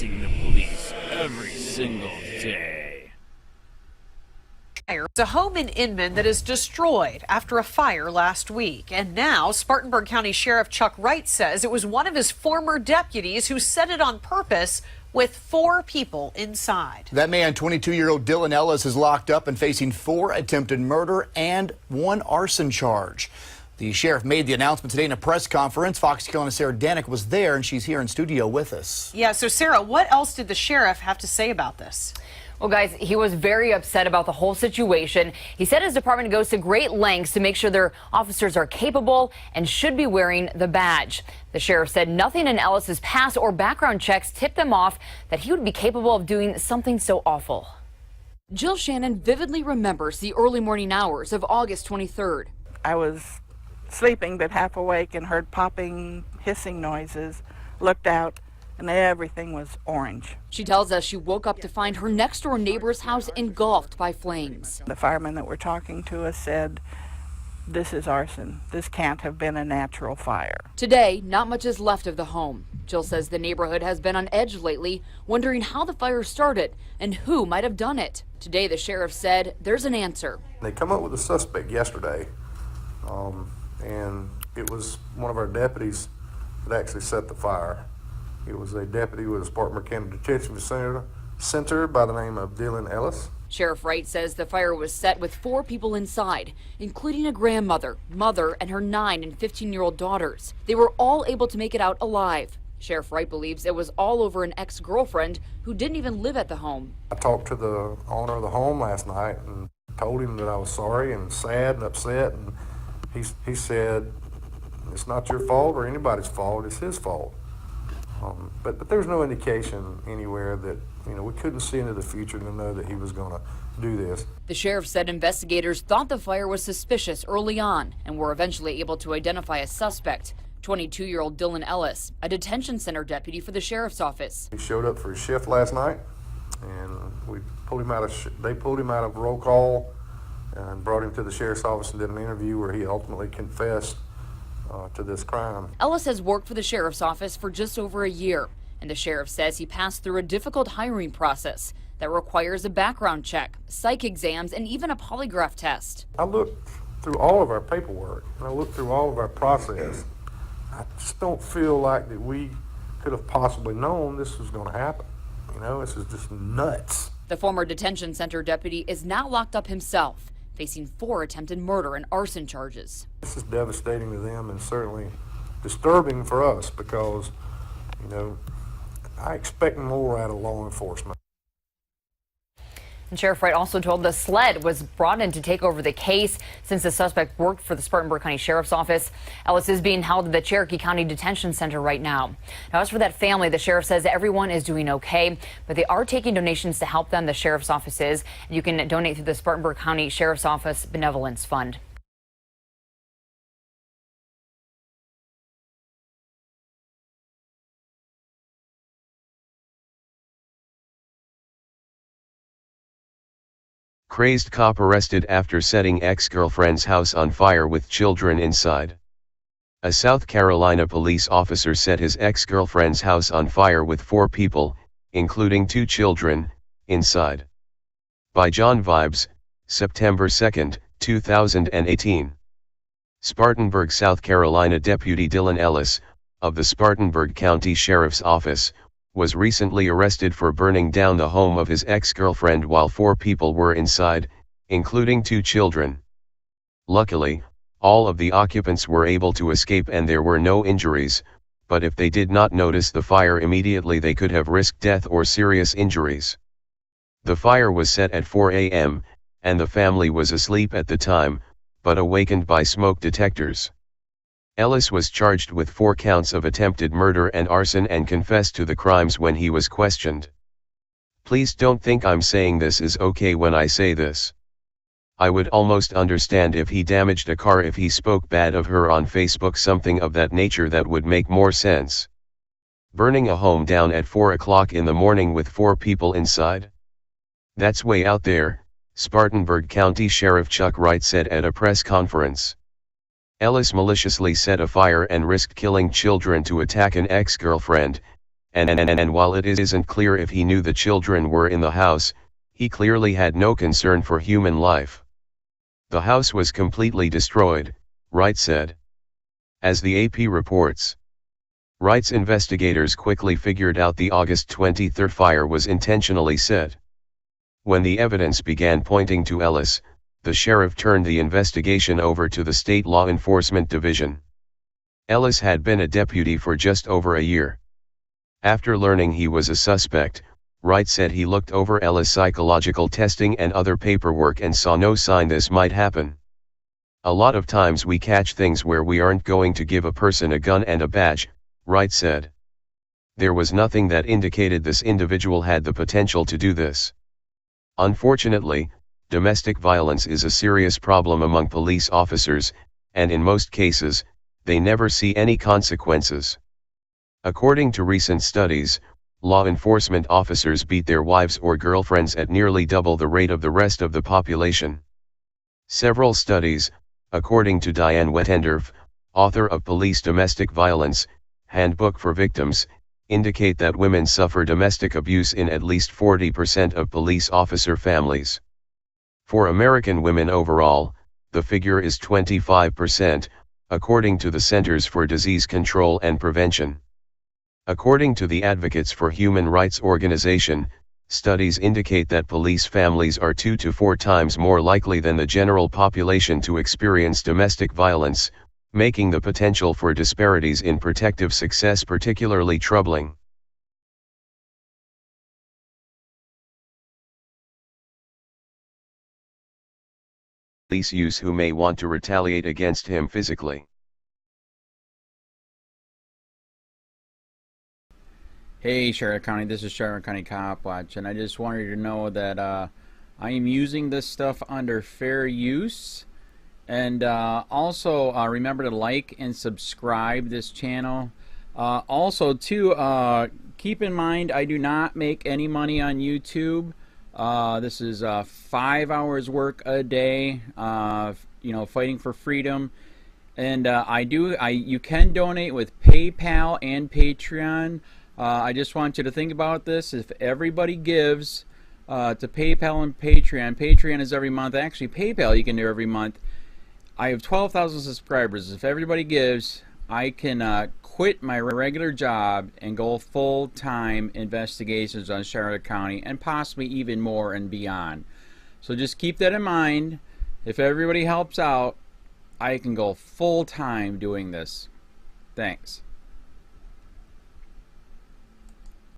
facing the police every single day. It's a home in Inman that is destroyed after a fire last week. And now Spartanburg County Sheriff Chuck Wright says it was one of his former deputies who set it on purpose with 4 people inside. That man, 22-year-old Dylan Ellis, is locked up and facing 4 attempted murder and 1 arson charge. The sheriff made the announcement today in a press conference. Fox Carolina's Sarah Danik was there, and she's here in studio with us. Yeah, so Sarah, what else did the sheriff have to say about this? Well, guys, he was very upset about the whole situation. He said his department goes to great lengths to make sure their officers are capable and should be wearing the badge. The sheriff said nothing in Ellis's past or background checks tipped them off that he would be capable of doing something so awful. Jill Shannon vividly remembers the early morning hours of August 23rd. I was sleeping but half awake and heard popping, hissing noises, looked out, and everything was orange. She tells us she woke up to find her next-door neighbor's house engulfed by flames. The firemen that were talking to us said, "This is arson. This can't have been a natural fire." Today, not much is left of the home. Jill says the neighborhood has been on edge lately, wondering how the fire started and who might have done it. Today, the sheriff said there's an answer. They come up with a suspect yesterday, and it was one of our deputies that actually set the fire. It was a deputy with the Spartanburg County Detention Center by the name of Dylan Ellis. Sheriff Wright says the fire was set with 4 people inside, including a grandmother, mother, and her 9 and 15-year-old daughters. They were all able to make it out alive. Sheriff Wright believes it was all over an ex-girlfriend who didn't even live at the home. I talked to the owner of the home last night and told him that I was sorry and sad and upset, and he said, "It's not your fault or anybody's fault, it's his fault." But there's no indication anywhere that, we couldn't see into the future to know that he was going to do this. The sheriff said investigators thought the fire was suspicious early on and were eventually able to identify a suspect, 22-year-old Dylan Ellis, a detention center deputy for the sheriff's office. He showed up for his shift last night, and they pulled him out of roll call and brought him to the sheriff's office and did an interview where he ultimately confessed to this crime. Ellis has worked for the sheriff's office for just over a year, and the sheriff says he passed through a difficult hiring process that requires a background check, psych exams, and even a polygraph test. I looked through all of our paperwork, and I looked through all of our process. I just don't feel like that we could have possibly known this was going to happen. This is just nuts. The former detention center deputy is now locked up himself, facing 4 attempted murder and arson charges. This is devastating to them and certainly disturbing for us because, I expect more out of law enforcement. And Sheriff Wright also told the SLED was brought in to take over the case since the suspect worked for the Spartanburg County Sheriff's Office. Ellis is being held at the Cherokee County Detention Center right now. Now, as for that family, the sheriff says everyone is doing okay, but they are taking donations to help them. The sheriff's office is. You can donate through the Spartanburg County Sheriff's Office Benevolence Fund. Crazed cop arrested after setting ex-girlfriend's house on fire with children inside. A South Carolina police officer set his ex-girlfriend's house on fire with 4 people, including 2 children, inside. By John Vibes, September 2, 2018. Spartanburg, South Carolina Deputy Dylan Ellis, of the Spartanburg County Sheriff's Office, was recently arrested for burning down the home of his ex-girlfriend while 4 people were inside, including 2 children. Luckily, all of the occupants were able to escape and there were no injuries, but if they did not notice the fire immediately they could have risked death or serious injuries. The fire was set at 4 a.m., and the family was asleep at the time, but awakened by smoke detectors. Ellis was charged with 4 counts of attempted murder and arson and confessed to the crimes when he was questioned. Please don't think I'm saying this is okay when I say this. I would almost understand if he damaged a car, if he spoke bad of her on Facebook, something of that nature that would make more sense. Burning a home down at 4 o'clock in the morning with 4 people inside? That's way out there, Spartanburg County Sheriff Chuck Wright said at a press conference. Ellis maliciously set a fire and risked killing children to attack an ex-girlfriend, And while it isn't clear if he knew the children were in the house, he clearly had no concern for human life. The house was completely destroyed, Wright said. As the AP reports, Wright's investigators quickly figured out the August 23 fire was intentionally set. When the evidence began pointing to Ellis, the sheriff turned the investigation over to the State Law Enforcement Division. Ellis had been a deputy for just over a year. After learning he was a suspect, Wright said he looked over Ellis' psychological testing and other paperwork and saw no sign this might happen. A lot of times we catch things where we aren't going to give a person a gun and a badge, Wright said. There was nothing that indicated this individual had the potential to do this. Unfortunately, domestic violence is a serious problem among police officers, and in most cases, they never see any consequences. According to recent studies, law enforcement officers beat their wives or girlfriends at nearly double the rate of the rest of the population. Several studies, according to Diane Wettendorf, author of Police Domestic Violence, Handbook for Victims, indicate that women suffer domestic abuse in at least 40% of police officer families. For American women overall, the figure is 25%, according to the Centers for Disease Control and Prevention. According to the Advocates for Human Rights organization, studies indicate that police families are 2 to 4 times more likely than the general population to experience domestic violence, making the potential for disparities in protective success particularly troubling. Police use who may want to retaliate against him physically. Hey Charlotte County, this is Charlotte County COPWATCH, and I just wanted you to know that I am using this stuff under fair use. And also remember to like and subscribe this channel. Also too, keep in mind I do not make any money on YouTube. This is 5 hours work a day, you know, fighting for freedom. And you can donate with PayPal and Patreon. I just want you to think about this. If everybody gives to PayPal and Patreon, Patreon is every month. Actually, PayPal you can do every month. I have 12,000 subscribers. If everybody gives, I can quit my regular job and go full-time investigations on Charlotte County and possibly even more and beyond. So just keep that in mind. If everybody helps out, I can go full-time doing this. Thanks.